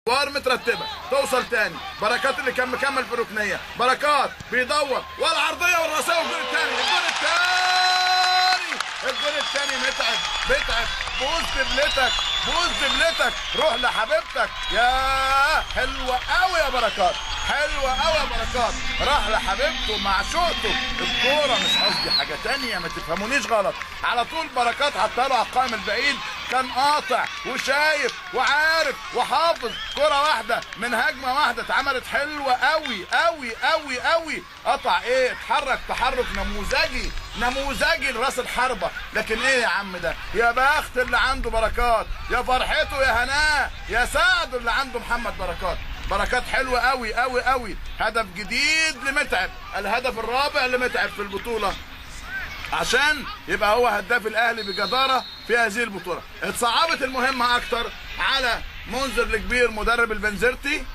ادوار مترتبه توصل تاني. بركات اللي كان مكمل في الركنيه، بركات بيدور والعرضيه والراسيه والجول الثاني. الجول الثاني متعب بوز دبلتك روح لحبيبتك. يا حلوه قوي يا بركات، حلوه قوي يا بركات. راح لحبيبته مع شوقته. الكوره مش قصدي حاجه تانية، ما تفهمونيش غلط. على طول بركات حطها له على القائم البعيد، كان قاطع وشايف وعارف وحافظ. كرة واحدة من هجمة واحدة اتعملت حلوة قوي قوي قوي قوي. قطع ايه، اتحرك تحرك نموذجي لراس الحربة. لكن ايه يا عم ده، يا بخت اللي عنده بركات، يا فرحته، يا هناه، يا سعد اللي عنده محمد بركات حلوة قوي قوي قوي. هدف جديد لمتعب، الهدف الرابع لمتعب في البطولة، عشان يبقى هو هداف الاهلي بجدارة في هذه البطولة. اتصعبت المهمة اكتر على منذر الكبير مدرب البنزرتي.